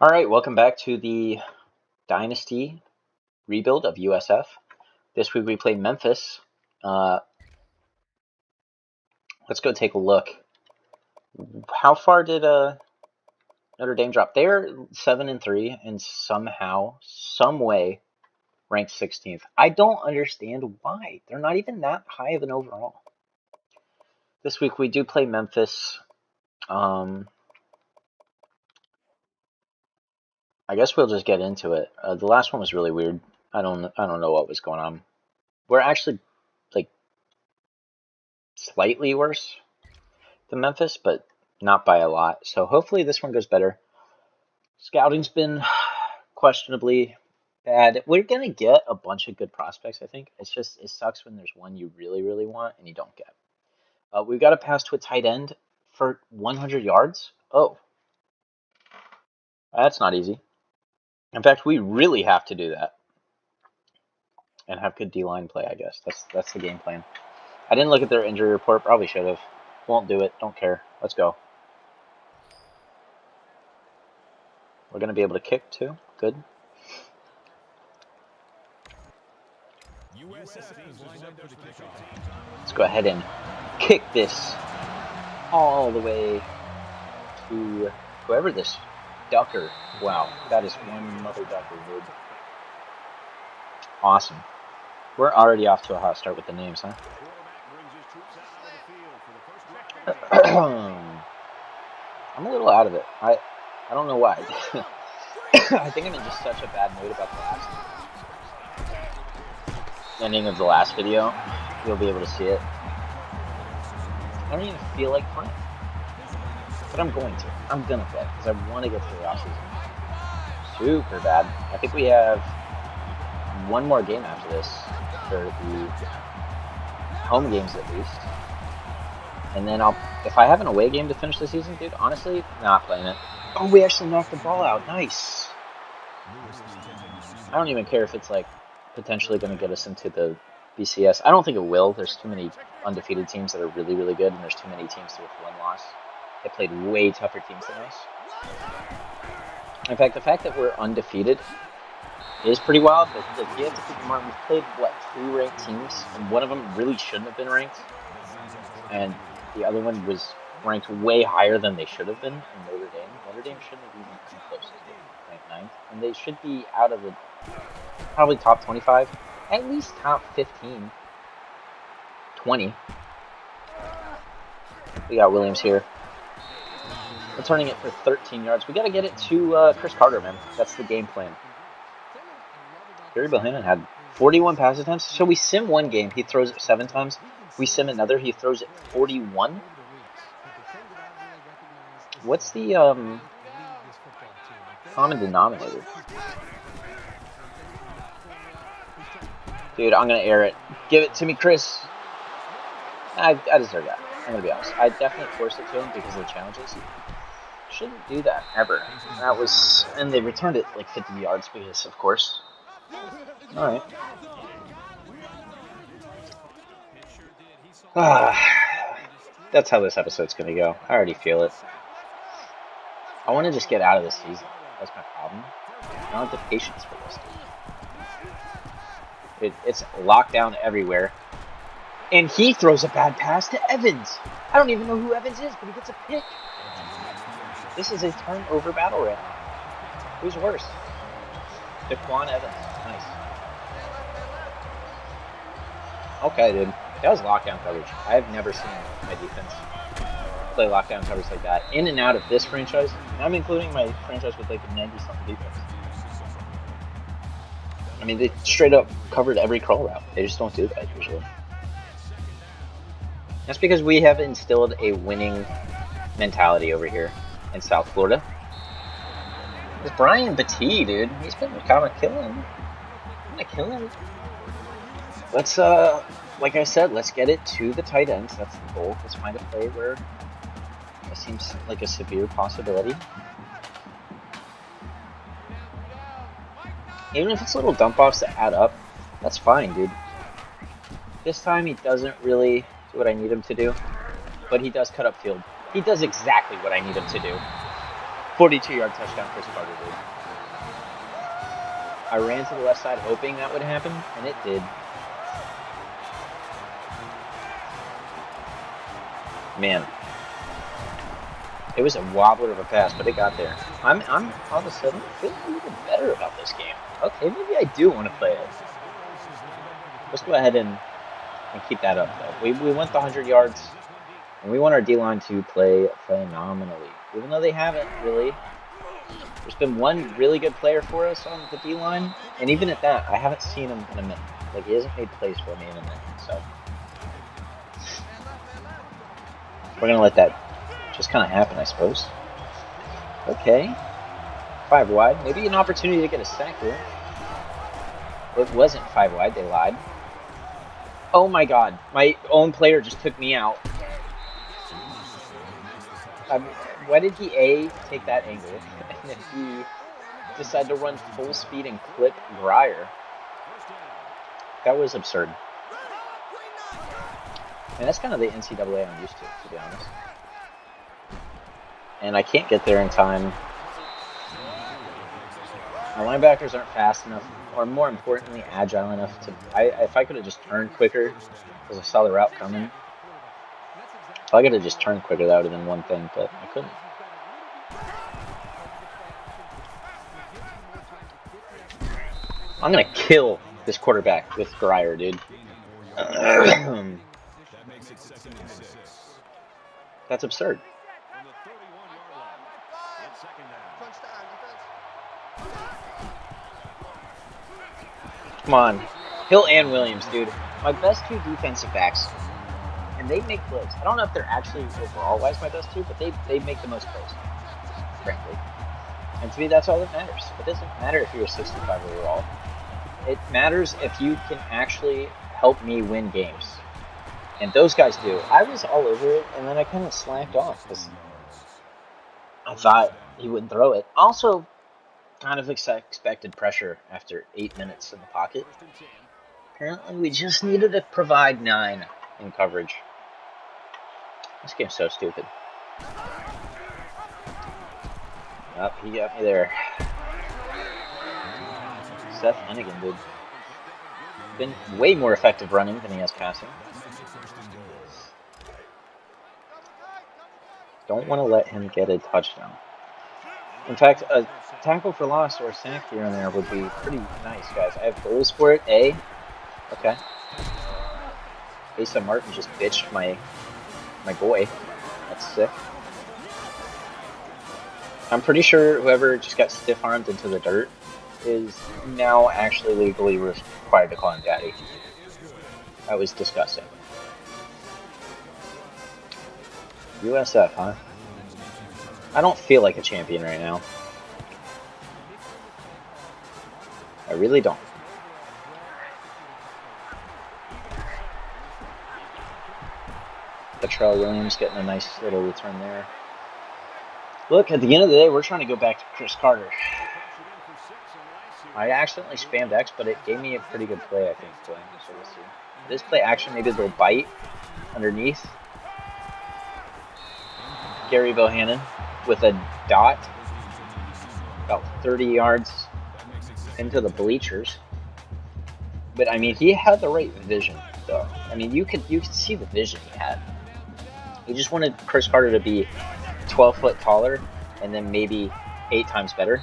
All right, welcome back to the Dynasty rebuild of USF. This week we play Memphis. Uh, let's go take a look. How far did Notre Dame drop? They're 7-3 and somehow, some way, ranked 16th. I don't understand why. They're not even that high of an overall. This week we do play Memphis. I guess we'll just get into it. The last one was really weird. I don't know what was going on. We're actually like slightly worse than Memphis, but not by a lot. So hopefully this one goes better. Scouting's been questionably bad. We're gonna get a bunch of good prospects, I think. It sucks when there's one you really, really want and you don't get. We've got to pass to a tight end for 100 yards. Oh, that's not easy. In fact, we really have to do that and have good D-line play, I guess. That's the game plan. I didn't look at their injury report. Probably should have. Won't do it. Don't care. Let's go. We're going to be able to kick, too. Good. Let's go ahead and kick this all the way to whoever this Ducker. Wow, that is one mother Ducker, dude. Awesome. We're already off to a hot start with the names, huh? I'm a little out of it. I don't know why. I think I'm in just such a bad mood about the last ending of the last video. You'll be able to see it. I don't even feel like playing. But I'm going to. I'm going to play because I want to get through the offseason. Super bad. I think we have one more game after this for the home games at least. And then if I have an away game to finish the season, dude, honestly, not playing it. Oh, we actually knocked the ball out. Nice. I don't even care if it's like potentially going to get us into the BCS. I don't think it will. There's too many undefeated teams that are really, really good, and there's too many teams with one loss. They played way tougher teams than us. In fact, the fact that we're undefeated is pretty wild, but you have to keep in mind, we've played, 3 ranked teams, and one of them really shouldn't have been ranked, and the other one was ranked way higher than they should have been in Notre Dame. Notre Dame shouldn't have even come close to ranked 9th, and they should be out of the probably top 25, at least top 15, 20. We got Williams here. Returning it for 13 yards. We got to get it to Chris Carter, man. That's the game plan. Gary Bohannon had 41 pass attempts. So we sim one game. He throws it 7 times. We sim another. He throws it 41. What's the common denominator? Dude, I'm going to air it. Give it to me, Chris. I deserve that. I'm going to be honest. I definitely forced it to him because of the challenges. Shouldn't do that, ever. And they returned it like 50 yards because, of course. Alright. That's how this episode's going to go. I already feel it. I want to just get out of this season. That's my problem. I don't have the patience for this, dude. It's lockdown everywhere. And he throws a bad pass to Evans. I don't even know who Evans is, but he gets a pick. This is a turnover battle right now. Who's worse? Daquan Evans. Nice. Okay, dude. That was lockdown coverage. I've never seen my defense play lockdown coverage like that. In and out of this franchise. And I'm including my franchise with like a 90-something defense. I mean, they straight up covered every crawl route. They just don't do that usually. That's because we have instilled a winning mentality over here in South Florida. It's Brian Battie, dude. He's been kind of killing. Let's, like I said, let's get it to the tight ends. That's the goal. Let's find a play where it seems like a severe possibility. Even if it's little dump-offs that add up, that's fine, dude. This time he doesn't really do what I need him to do, but he does cut upfield. He does exactly what I need him to do. 42-yard touchdown, Chris Carter, dude. I ran to the left side hoping that would happen, and it did. Man. It was a wobbler of a pass, but it got there. I'm all of a sudden feeling a little better about this game. Okay, maybe I do want to play it. Let's go ahead and keep that up, though. We went the 100 yards, and we want our D-line to play phenomenally. Even though they haven't, really. There's been one really good player for us on the D-line, and even at that, I haven't seen him in a minute. Like, he hasn't made plays for me in a minute, so. We're going to let that just kind of happen, I suppose. Okay. 5 wide. Maybe an opportunity to get a sack here. It wasn't 5 wide. They lied. Oh my god. My own player just took me out. Why did he A, take that angle, and then B, decide to run full speed and clip Grier? That was absurd. And that's kind of the NCAA I'm used to be honest. And I can't get there in time. My linebackers aren't fast enough, or more importantly, agile enough to... if I could have just turned quicker, because I saw the route coming. If I could have just turned quicker, that would have been one thing, but I couldn't. I'm going to kill this quarterback with Grier, dude. That's absurd. Come on. Hill and Williams, dude. My best 2 defensive backs. And they make plays. I don't know if they're actually overall-wise my best 2, but they make the most plays, frankly. And to me, that's all that matters. It doesn't matter if you're a 65 overall. It matters if you can actually help me win games. And those guys do. I was all over it, and then I kind of slacked off because I thought he wouldn't throw it. Also, kind of expected pressure after 8 minutes in the pocket. Apparently, we just needed to provide 9 in coverage. This game's so stupid. Oh, he got me there. Seth Hennigan, dude. Been way more effective running than he has passing. Don't want to let him get a touchdown. In fact, a tackle for loss or a sack here and there would be pretty nice, guys. I have goals for it. A. Okay. Asa Martin just bitched my boy. That's sick. I'm pretty sure whoever just got stiff-armed into the dirt is now actually legally required to call him daddy. That was disgusting. USF, huh? I don't feel like a champion right now. I really don't. Latrell Williams getting a nice little return there. Look, at the end of the day, we're trying to go back to Chris Carter. I accidentally spammed X, but it gave me a pretty good play, I think. So we'll see. This play action, maybe a little bite underneath. Gary Bohannon with a dot about 30 yards into the bleachers. But I mean, he had the right vision, though. I mean, you could see the vision he had. He just wanted Chris Carter to be 12 foot taller and then maybe 8 times better.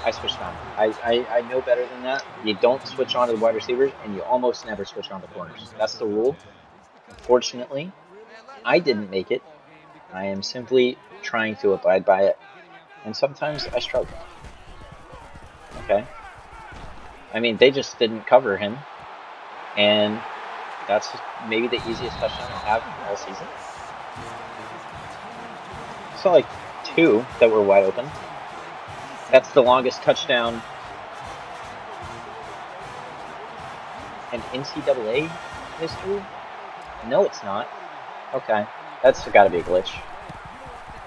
I switched on. I know better than that. You don't switch on to the wide receivers, and you almost never switch on the corners. That's the rule. Unfortunately, I didn't make it. I am simply trying to abide by it, and sometimes I struggle. Okay? I mean, they just didn't cover him, and that's maybe the easiest touchdown I have all season. I saw like 2 that were wide open. That's the longest touchdown in NCAA history? No, it's not. Okay, that's got to be a glitch.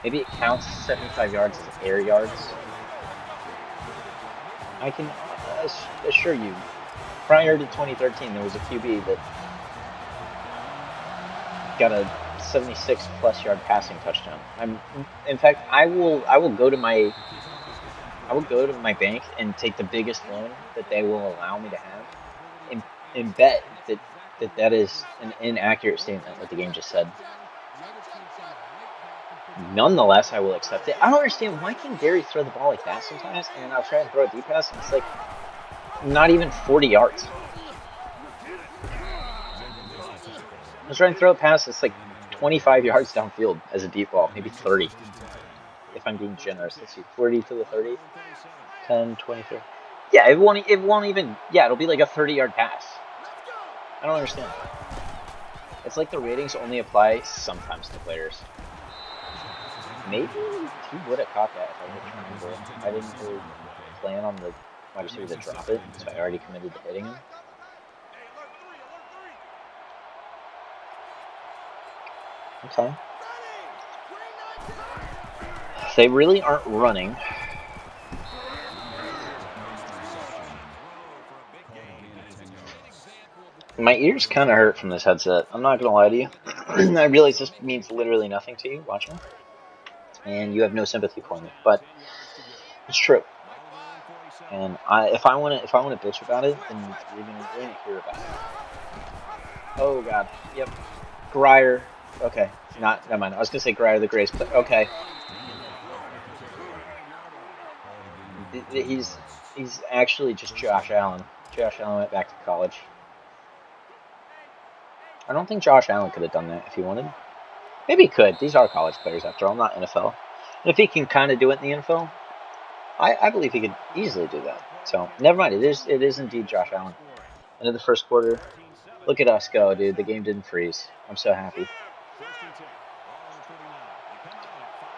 Maybe it counts 75 yards as air yards. I can assure you, prior to 2013, there was a QB that got a 76 plus yard passing touchdown. In fact, I will go to my bank and take the biggest loan that they will allow me to have, and bet that is an inaccurate statement what the game just said. Nonetheless, I will accept it. I don't understand, why can Gary throw the ball like that sometimes, and I'll try and throw a deep pass, and it's like not even 40 yards. I was trying to throw a pass that's like 25 yards downfield as a deep ball, maybe 30. If I'm being generous, let's see, 40 to the 30, 10, 20, 30. Yeah, it won't even, yeah, it'll be like a 30-yard pass. I don't understand. It's like the ratings only apply sometimes to players. Maybe he would have caught that if I hit triangle. I didn't really plan on the wide receiver to drop it, so I already committed to hitting him. Okay. They really aren't running. My ears kind of hurt from this headset. I'm not going to lie to you. I realize this means literally nothing to you watching, and you have no sympathy for me, but it's true. And if I want to bitch about it, then you're gonna hear about it. Oh God. Yep. Grier. Okay. Never mind. I was gonna say Grier, the greatest player. Okay. He's actually just Josh Allen. Josh Allen went back to college. I don't think Josh Allen could have done that if he wanted. Maybe he could. These are college players after all, not NFL. And if he can kind of do it in the NFL, I believe he could easily do that. So never mind. It is indeed Josh Allen. End of the first quarter. Look at us go, dude. The game didn't freeze. I'm so happy.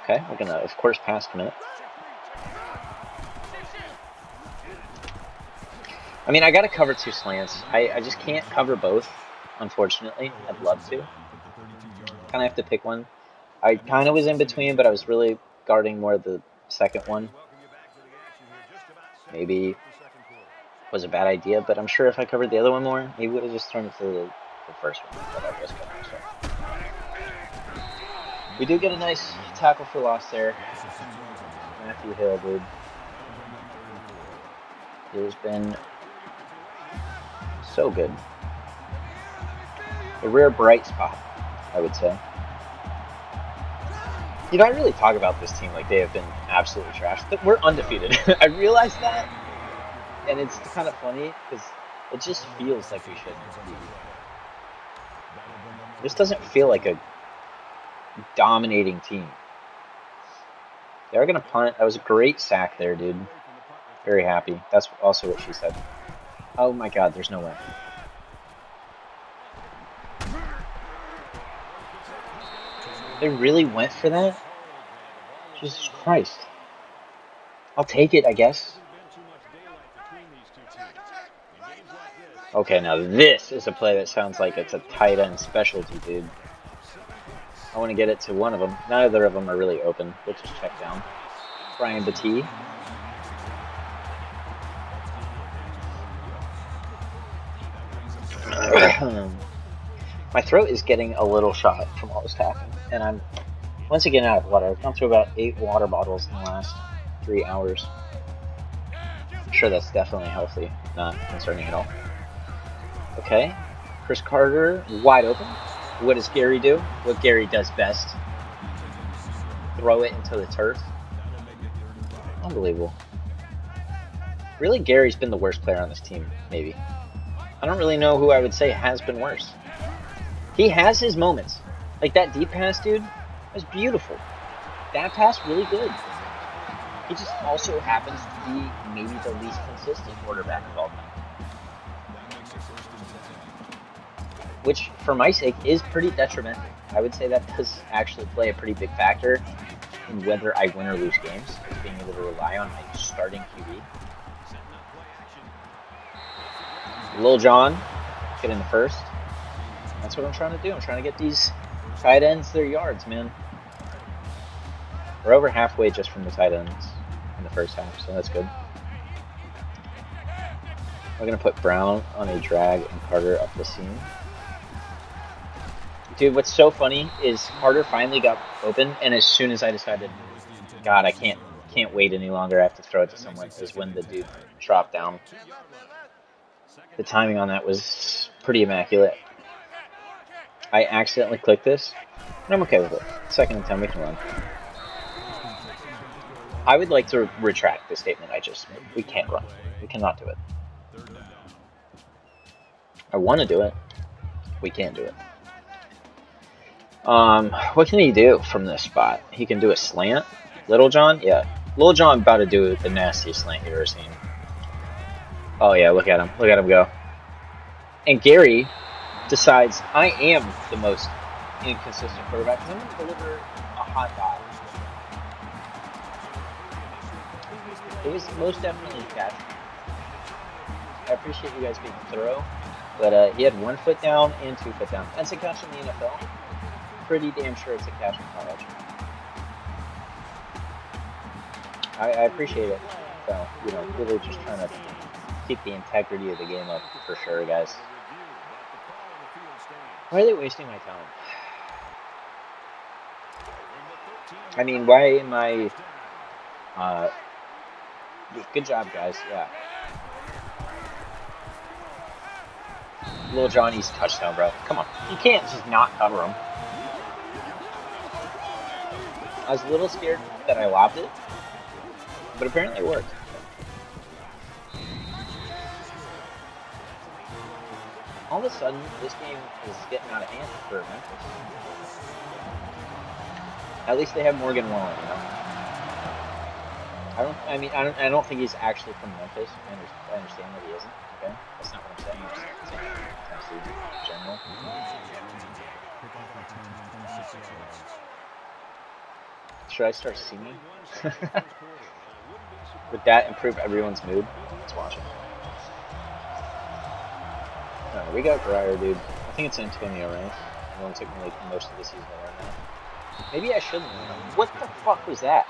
Okay, we're gonna of course pass commit. I mean, I gotta cover two slants. I just can't cover both, unfortunately. I'd love to. Kind of have to pick one. I kind of was in between, but I was really guarding more the second one. Maybe was a bad idea, but I'm sure if I covered the other one more, maybe would have just thrown it to the first one. But I risked it. So. We do get a nice tackle for loss there. Matthew Hill, dude. It has been so good. A rare bright spot, I would say. You know, I really talk about this team like they have been absolutely trashed. We're undefeated. I realize that, and it's kind of funny because it just feels like we should be. This doesn't feel like a dominating team. They're going to punt. That was a great sack there, dude. Very happy. That's also what she said. Oh my God, there's no way. They really went for that? Jesus Christ. I'll take it, I guess. Okay, now this is a play that sounds like it's a tight end specialty, dude. I want to get it to one of them. Neither of them are really open. We'll just check down. Brian Battie. My throat is getting a little shot from all this tapping, and I'm once again out of water. I've gone through about 8 water bottles in the last 3 hours. I'm sure that's definitely healthy, not concerning at all. Okay, Chris Carter, wide open. What does Gary do? What Gary does best. Throw it into the turf. Unbelievable. Really, Gary's been the worst player on this team, maybe. I don't really know who I would say has been worse. He has his moments. Like that deep pass, dude, was beautiful. That pass, really good. He just also happens to be maybe the least consistent quarterback of all time. Which, for my sake, is pretty detrimental. I would say that does actually play a pretty big factor in whether I win or lose games, is being able to rely on my starting QB. Lil John, get in the first. That's what I'm trying to do. I'm trying to get these tight ends their yards, man. We're over halfway just from the tight ends in the first half, so that's good. We're going to put Brown on a drag and Carter up the seam. Dude, what's so funny is Carter finally got open, and as soon as I decided, God, I can't wait any longer, I have to throw it to someone, is when the dude dropped down. The timing on that was pretty immaculate. I accidentally clicked this, and I'm okay with it. Second and 10, we can run. I would like to retract the statement I just made. We can't run. We cannot do it. I want to do it. We can't do it. What can he do from this spot? He can do a slant. Little John? Yeah. Little John about to do the nastiest slant you've ever seen. Oh yeah, look at him. Look at him go. And Gary decides, I am the most inconsistent quarterback because I'm going to deliver a hot dog. It was most definitely a catch. I appreciate you guys being thorough, but he had 1 foot down and 2 foot down. That's a catch in the NFL. Pretty damn sure it's a catch in college. I appreciate it. So, you know, really just trying to keep the integrity of the game up for sure, guys. Why are they wasting my time? I mean, why am I... good job, guys. Yeah. Little Johnny's touchdown, bro. Come on. You can't just not cover him. I was a little scared that I lobbed it, but apparently it worked. All of a sudden, this game is getting out of hand for Memphis. At least they have Morgan Wallen, you know? I don't think he's actually from Memphis. I understand that he isn't. Okay, that's not what I'm saying. I'm just saying Tennessee in general. Should I start singing? Would that improve everyone's mood? Let's watch it. No, we got Breyer, dude. I think it's Antonio, right? It only took me like most of the season to learn that. Maybe I shouldn't learn that. What the fuck was that?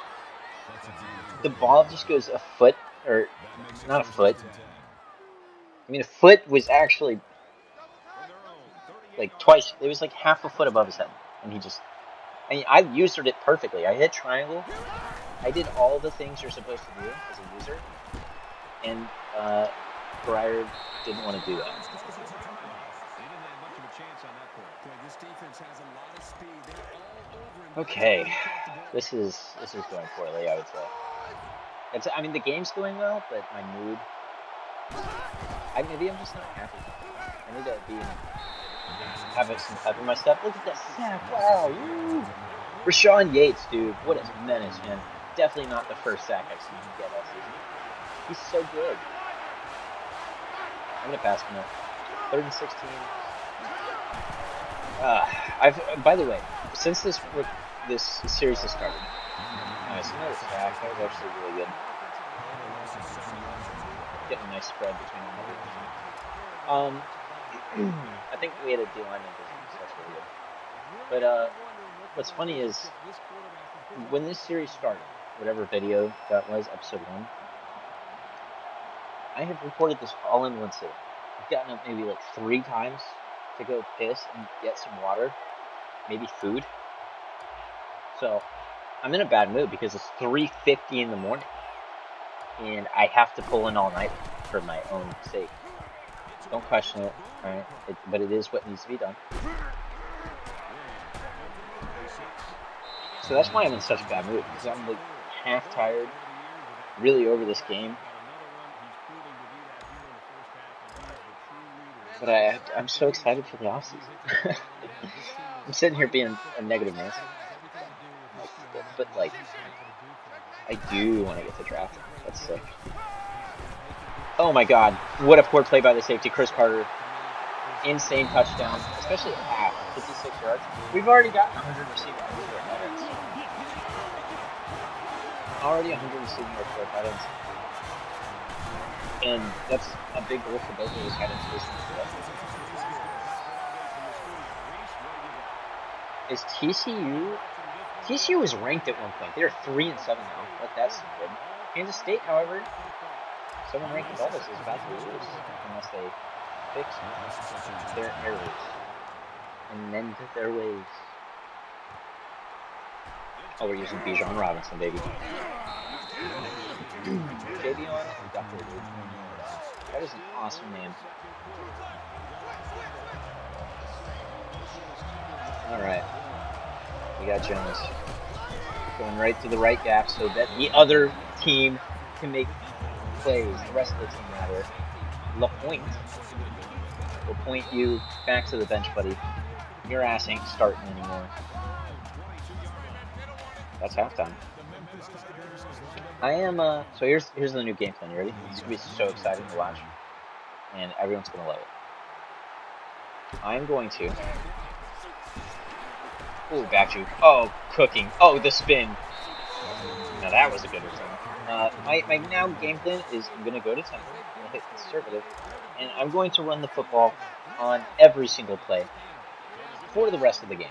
The ball just goes a foot, or not a foot. I mean, a foot was actually like twice. It was like half a foot above his head, and he just. I mean, I used it perfectly. I hit triangle. I did all the things you're supposed to do as a user, and Breyer didn't want to do that. Okay, this is going poorly, I would say. I mean, the game's going well, but my mood. Maybe I'm just not happy. I need to have some pep in my step. Look at that sack! Wow! Woo! Rashawn Yates, dude, what a menace, man. Definitely not the first sack I've seen him get that season. He's so good. I'm gonna pass him up. 3rd and 16. By the way, since this series has started, nice, another sack. That was actually really good. Getting a nice spread between them. I think we had a D-lineman business. That's really good. But what's funny is when this series started, whatever video that was, episode 1, I have recorded this all in one sitting. I've gotten up maybe like 3 times to go piss and get some water, maybe food. So I'm in a bad mood because it's 3:50 in the morning, and I have to pull in all night for my own sake. Don't question it, alright? But it is what needs to be done. So that's why I'm in such a bad mood, because I'm like half tired, really over this game. But I'm so excited for the offseason. I'm sitting here being a negative Nancy. But like, I do want to get to drafting. That's sick. Oh my god, what a poor play by the safety, Chris Carter. Insane touchdown, especially at half, 56 yards. We've already gotten 100 receiving yards for our tight ends. Already 100 receiving yards for our tight ends. And that's a big goal for both of those tight ends this year. Is TCU was ranked at one point. They're 3-7 now. That's good. Kansas State, however, someone ranked above us is about to lose unless they fix their errors. and mend their ways. Oh, we're using Bijan Robinson, baby. JB on it? Ducker, dude. That is an awesome name. Alright. We got Jones. Going right to the right gap so that the other team can make plays. The rest of the team, rather. LaPointe will point you back to the bench, buddy. Your ass ain't starting anymore. That's halftime. I am, so here's the new game plan. You ready? It's gonna be so exciting to watch. And everyone's gonna love it. I'm going to... Ooh, back juke. Oh, cooking. Oh, the spin. Now that was a good return. My now game plan is I'm going to go to tempo. I'm going to hit conservative. And I'm going to run the football on every single play for the rest of the game.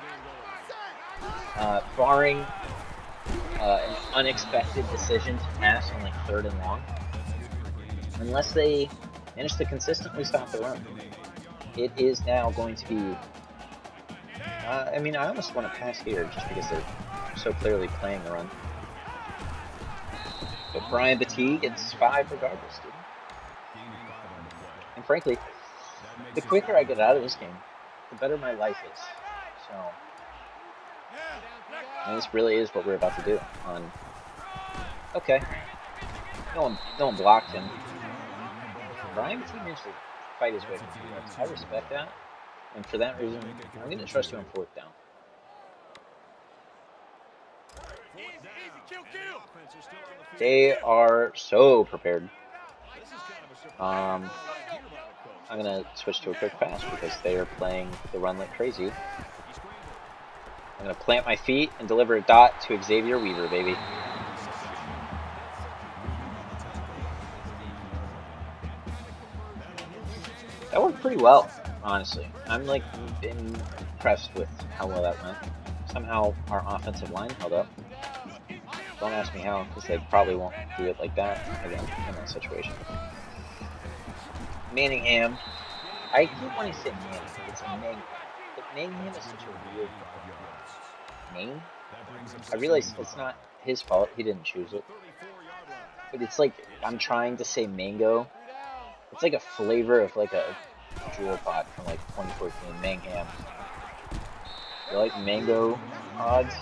Barring an unexpected decision to pass on like 3rd and long. Unless they manage to consistently stop the run. It is now going to be... I mean, I almost want to pass here just because they're so clearly playing the run. But Brian Battie gets 5 regardless, dude. And frankly, the quicker I get out of this game, the better my life is. So, and this really is what we're about to do. Okay, no one blocked him. Brian Battie managed to fight his way through the I respect that. And for that reason, I'm going to trust you on 4th down. They are so prepared. I'm going to switch to a quick pass because they are playing the run like crazy. I'm going to plant my feet and deliver a dot to Xavier Weaver, baby. That worked pretty well. Honestly, I'm like impressed with how well that went. Somehow our offensive line held up. Don't ask me how, because they probably won't do it like that again in that situation. Manningham. I keep wanting to say Manning. It's Manningham. But Manningham is such a weird name. I realize it's not his fault. He didn't choose it. But it's like I'm trying to say mango. It's like a flavor of like a Jewel Pod from like 2014, Mangham. You like mango pods?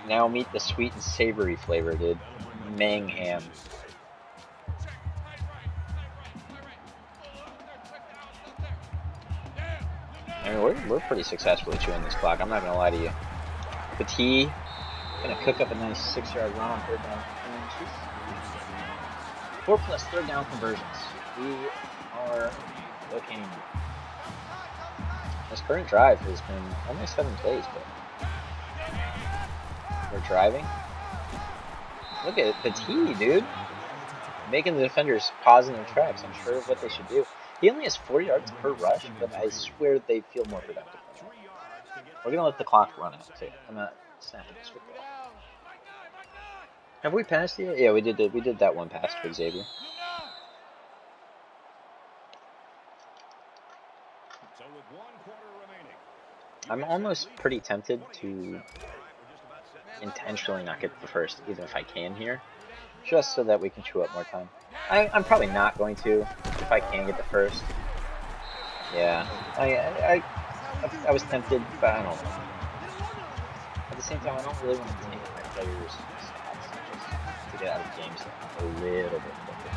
Now meet the sweet and savory flavor, dude. Mangham. I mean, we're pretty successfully chewing this clock. I'm not gonna lie to you. Battie gonna cook up a nice 6-yard run on 3rd down. 4+ 3rd down conversions. We are looking. This current drive has been only 7 plays, but we're driving. Look at Battie, dude. Making the defenders pause in their tracks. I'm sure of what they should do. He only has 4 yards per rush, but I swear they feel more productive. We're gonna let the clock run out too. I'm not snapping this football. Have we passed yet? Yeah, we did that one pass to Xavier. I'm almost pretty tempted to intentionally not get the first, even if I can here, just so that we can chew up more time. I'm probably not going to if I can get the first. Yeah, I was tempted, but I don't know. At the same time, I don't really want to take my players' stats just to get out of games a little bit quicker.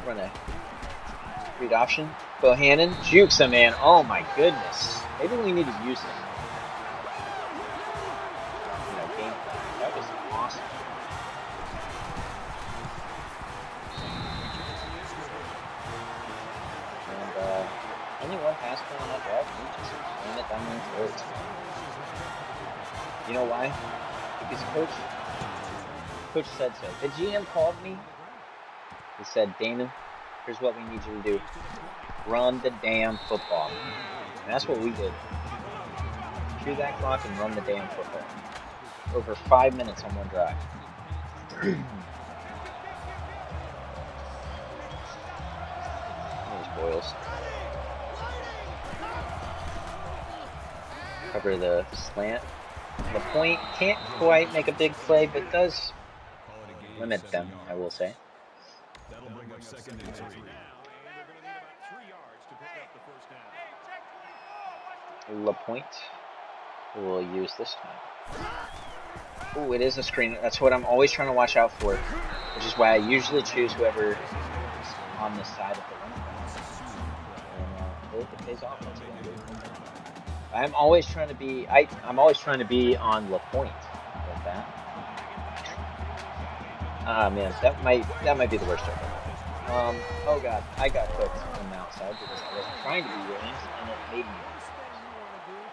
Run a read option. Bohannon jukes him, man. Oh my goodness. Maybe we need to use him. Game plan. That was awesome. And only one pass play on that drive. We just ran it down their throats. You know why? Because coach said so. The GM called me. He said, Damon, here's what we need you to do. Run the damn football. And that's what we did. Chew that clock and run the damn football. Over 5 minutes on one drive. Boils. Cover the slant. The point can't quite make a big play, but does limit them, I will say. That'll bring up 2nd and 3. LaPointe will use this time. Oh, it is a screen. That's what I'm always trying to watch out for, which is why I usually choose whoever is on the side of the running back. And it pays off. I'm always trying to be. I'm always trying to be on LaPointe with that. Ah man, that might be the worst joke ever. Oh god, I got cooked on the outside because I wasn't trying to be Williams, and it made me.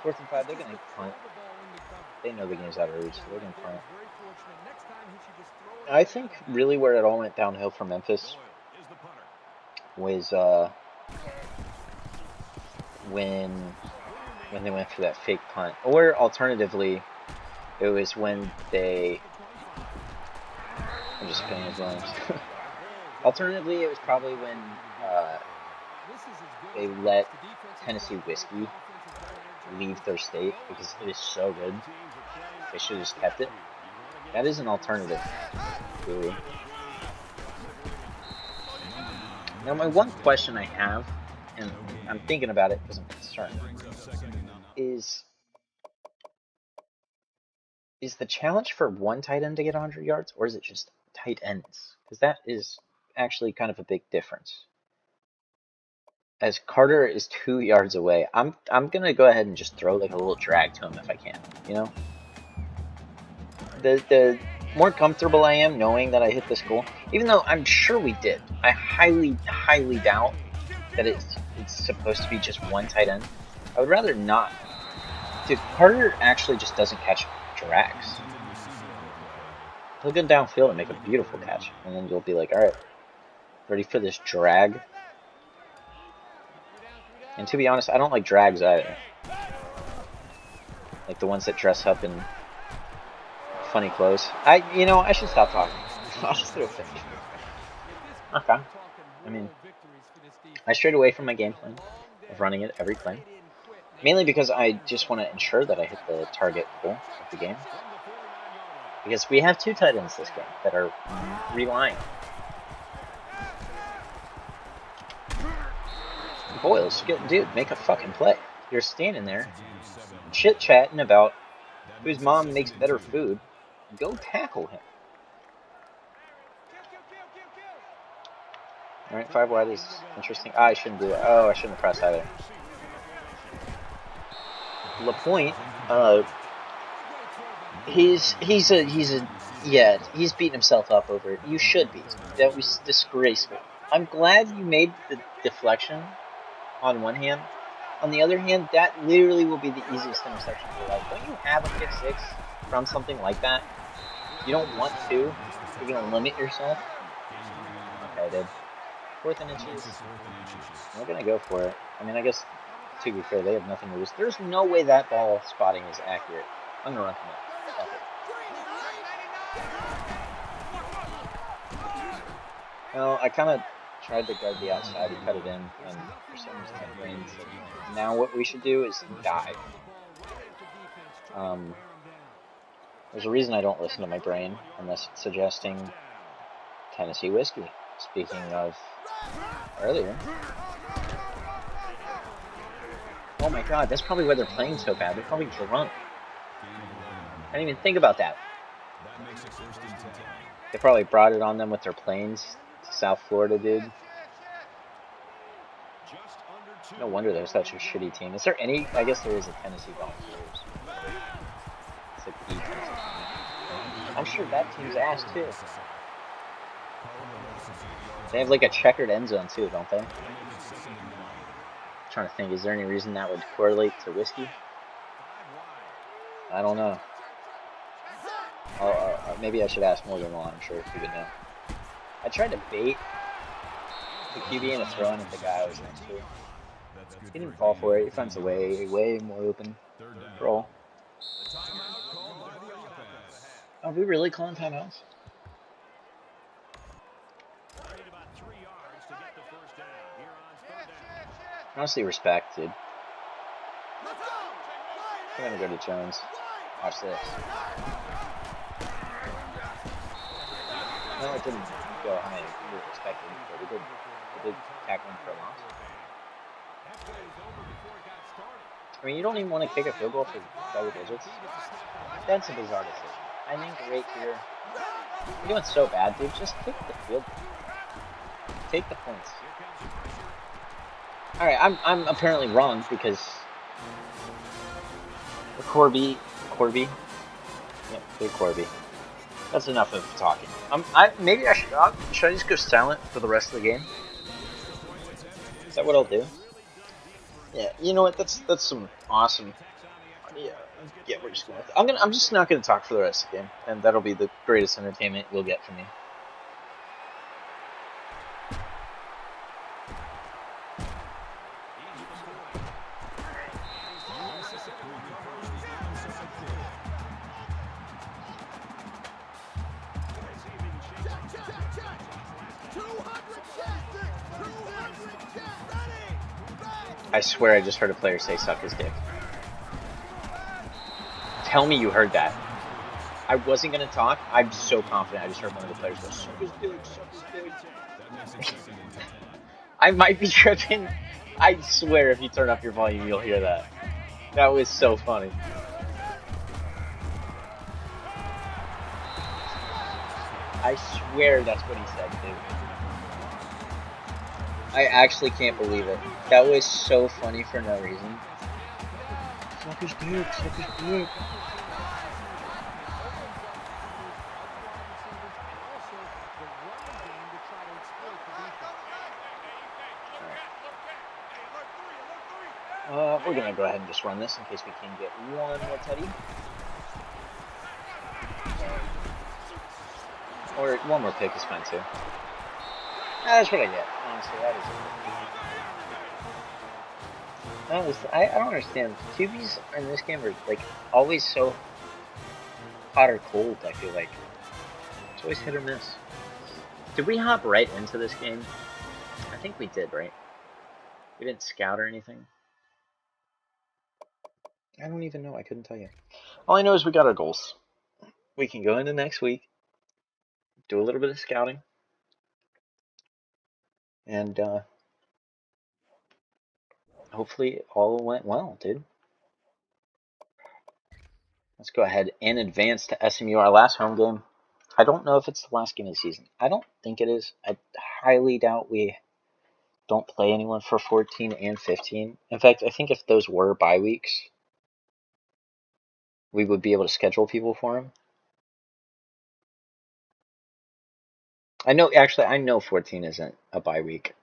4th and 5, they're gonna punt. They know the game's out of reach, so they're gonna punt. I think really where it all went downhill for Memphis was when they went for that fake punt, or alternatively, it was when they. I'm just spinning his rhymes. Alternatively, it was probably when they let Tennessee whiskey leave their state because it is so good. They should have just kept it. That is an alternative, really. Now, my one question I have, and I'm thinking about it because I'm concerned, is the challenge for one tight end to get 100 yards, or is it just tight ends? Because that is actually kind of a big difference. As Carter is 2 yards away, I'm gonna go ahead and just throw like a little drag to him if I can. You know, the more comfortable I am knowing that I hit this goal, even though I'm sure we did. I highly doubt that it's supposed to be just one tight end. I would rather not. Dude, Carter actually just doesn't catch drags. He'll go downfield and make a beautiful catch, and then you'll be like, all right, ready for this drag? And to be honest, I don't like drags either. Like the ones that dress up in funny clothes. I should stop talking. I'll just do a finish. Okay. I mean, I strayed away from my game plan of running it every play. Mainly because I just want to ensure that I hit the target goal of the game. Because we have 2 tight ends this game that are relying. Boils, dude, make a fucking play. You're standing there, chit-chatting about whose mom makes better food. Go tackle him. Alright, 5 wide is interesting. I shouldn't do that. Oh, I shouldn't have pressed either. LaPointe, he's beating himself up over it. You should be. That was disgraceful. I'm glad you made the deflection on one hand. On the other hand, that literally will be the easiest interception of your life. Don't you have a pick 6 from something like that? You don't want to? You're going to limit yourself? Okay, I did. 4th and inches. We're going to go for it. I mean, I guess, to be fair, they have nothing to lose. There's no way that ball spotting is accurate. I'm going to run from it. Fuck it. Well, I kind of tried to guard the outside. He cut it in, and for some reason my brain's like, now what we should do is dive. There's a reason I don't listen to my brain unless it's suggesting Tennessee whiskey. Speaking of earlier. Oh my god, that's probably why they're playing so bad. They're probably drunk. I didn't even think about that. They probably brought it on them with their planes to South Florida, dude. No wonder they're such a shitty team. Is there any? I guess there is a Tennessee Volunteers. It's like the Tennessee team. I'm sure that team's ass too. They have like a checkered end zone too, don't they? I'm trying to think, is there any reason that would correlate to whiskey? I don't know. Maybe I should ask more than one. I'm sure he would know. I tried to bait the QB into throwing at the guy I was next to. He didn't fall for it. He finds a way more open roll. Are we really calling timeouts? Honestly, respect, dude. I'm gonna go to Jones. Watch this. No, it didn't go high. We were expected, but we did tackle him for a loss. I mean, you don't even want to kick a field goal for double digits. That's a bizarre decision. I think right here, you're doing so bad, dude. Just kick the field goal. Take the points. All right, I'm apparently wrong because Corby, yep, big Corby. That's enough of talking. Maybe I should I just go silent for the rest of the game? Is that what I'll do? Yeah, you know what? That's some awesome. Yeah, we're just going with it. I'm just not gonna talk for the rest of the game, and that'll be the greatest entertainment you'll get from me. I swear I just heard a player say suck his dick. Tell me you heard that. I wasn't gonna talk. I'm so confident I just heard one of the players go, suck his dick, suck his dick. I might be tripping. I swear if you turn up your volume, you'll hear that. That was so funny. I swear that's what he said, dude. I actually can't believe it. That was so funny for no reason. Suck his dick, suck his dick. We're gonna go ahead and just run this in case we can get one more teddy. Or one more pick is fine too. That's what I get. Honestly, I don't understand. QBs in this game are like always so hot or cold. I feel like it's always hit or miss. Did we hop right into this game? I think we did, right? We didn't scout or anything. I don't even know. I couldn't tell you. All I know is we got our goals. We can go into next week, do a little bit of scouting, and hopefully all went well, dude. Let's go ahead and advance to SMU, our last home game. I don't know if it's the last game of the season. I don't think it is. I highly doubt we don't play anyone for 14 and 15. In fact, I think if those were bye weeks, we would be able to schedule people for them. I know 14 isn't a bye week.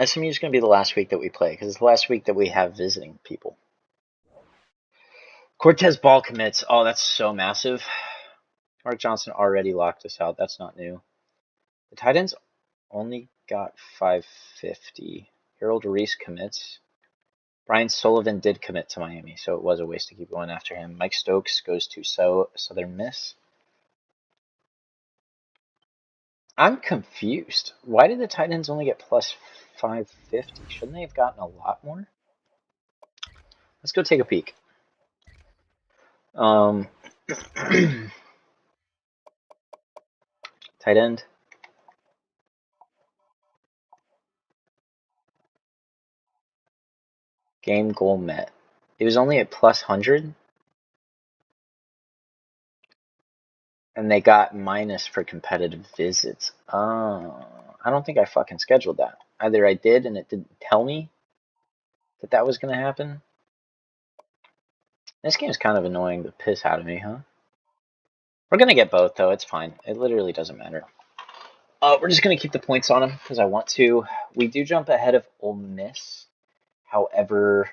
SMU is going to be the last week that we play because it's the last week that we have visiting people. Cortez Ball commits. Oh, that's so massive. Mark Johnson already locked us out. That's not new. The tight ends only got 550. Harold Reese commits. Brian Sullivan did commit to Miami, so it was a waste to keep going after him. Mike Stokes goes to Southern Miss. I'm confused. Why did the tight ends only get plus 550? Shouldn't they have gotten a lot more? Let's go take a peek. Tight end. Game goal met. It was only at plus 100. And they got minus for competitive visits. Oh, I don't think I fucking scheduled that. Either I did and it didn't tell me that was going to happen. This game's kind of annoying the piss out of me, huh? We're going to get both, though. It's fine. It literally doesn't matter. We're just going to keep the points on them because I want to. We do jump ahead of Ole Miss. However,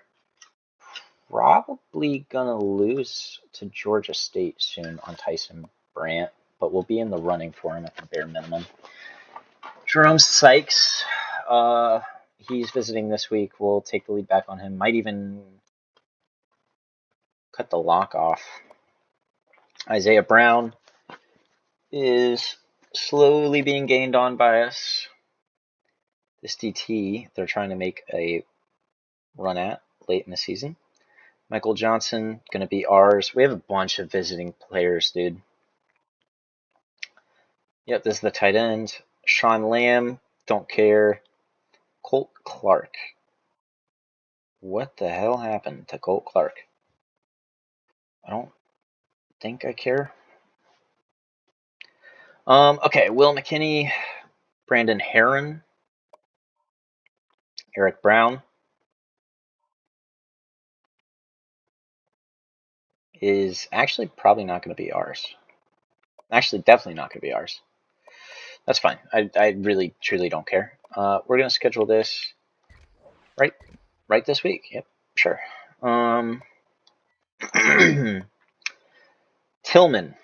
probably going to lose to Georgia State soon on Tyson Brandt, but we'll be in the running for him at the bare minimum. Jerome Sykes, he's visiting this week. We'll take the lead back on him. Might even cut the lock off. Isaiah Brown is slowly being gained on by us. This DT, they're trying to make a run at late in the season. Michael Johnson, going to be ours. We have a bunch of visiting players, dude. Yep, this is the tight end. Sean Lamb, don't care. Colt Clark. What the hell happened to Colt Clark? I don't think I care. Okay, Will McKinney, Brandon Herron, Eric Brown is actually probably not going to be ours. Actually, definitely not going to be ours. That's fine. I really, truly don't care. We're going to schedule this right this week. Yep, sure. Tillman.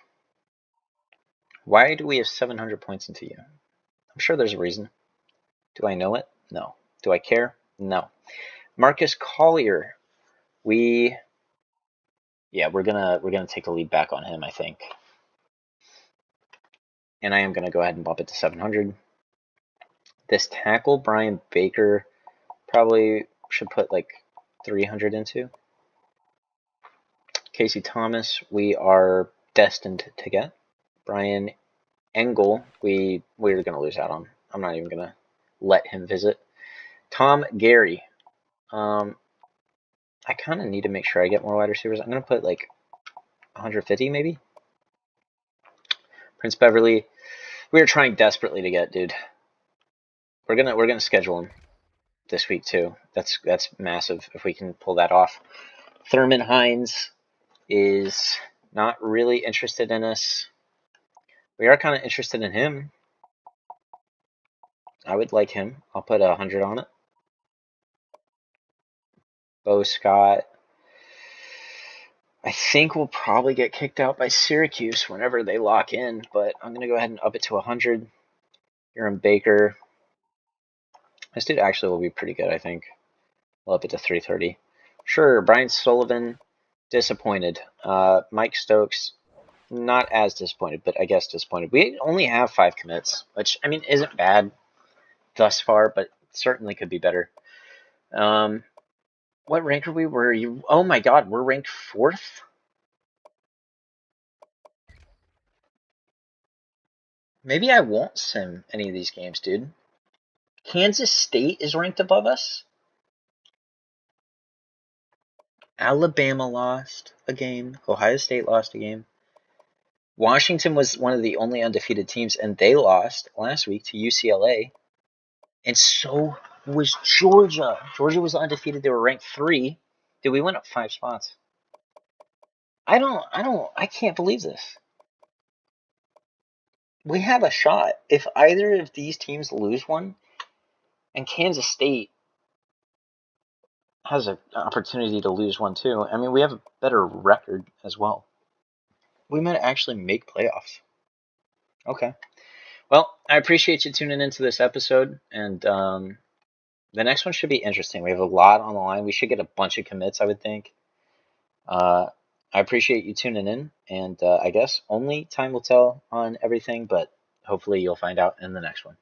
Why do we have 700 points into you? I'm sure there's a reason. Do I know it? No. Do I care? No. Marcus Collier. We're gonna take a lead back on him, I think. And I am gonna go ahead and bump it to 700. This tackle, Brian Baker, probably should put like 300 into. Casey Thomas, we are destined to get. Brian Engel, we're gonna lose out on. I'm not even gonna let him visit. Tom Gary. I kind of need to make sure I get more wide receivers. I'm gonna put like 150 maybe. Prince Beverly, we are trying desperately to get, dude. We're gonna schedule him this week too. That's massive if we can pull that off. Thurman Hines is not really interested in us. We are kind of interested in him. I would like him. I'll put 100 on it. Bo Scott. I think we'll probably get kicked out by Syracuse whenever they lock in, but I'm going to go ahead and up it to 100. Aaron Baker. This dude actually will be pretty good, I think. We'll up it to 330. Sure, Brian Sullivan, disappointed. Mike Stokes, not as disappointed, but I guess disappointed. We only have 5 commits, which, I mean, isn't bad thus far, but certainly could be better. What rank are we? Were you? Oh my god, we're ranked 4th? Maybe I won't sim any of these games, dude. Kansas State is ranked above us? Alabama lost a game. Ohio State lost a game. Washington was one of the only undefeated teams, and they lost last week to UCLA. And so was Georgia. Georgia was undefeated. They were ranked 3. Dude, we went up 5 spots. I can't believe this. We have a shot. If either of these teams lose one, and Kansas State has an opportunity to lose one too, I mean, we have a better record as well. We might actually make playoffs. Okay. Well, I appreciate you tuning into this episode, and the next one should be interesting. We have a lot on the line. We should get a bunch of commits, I would think. I appreciate you tuning in, and I guess only time will tell on everything, but hopefully you'll find out in the next one.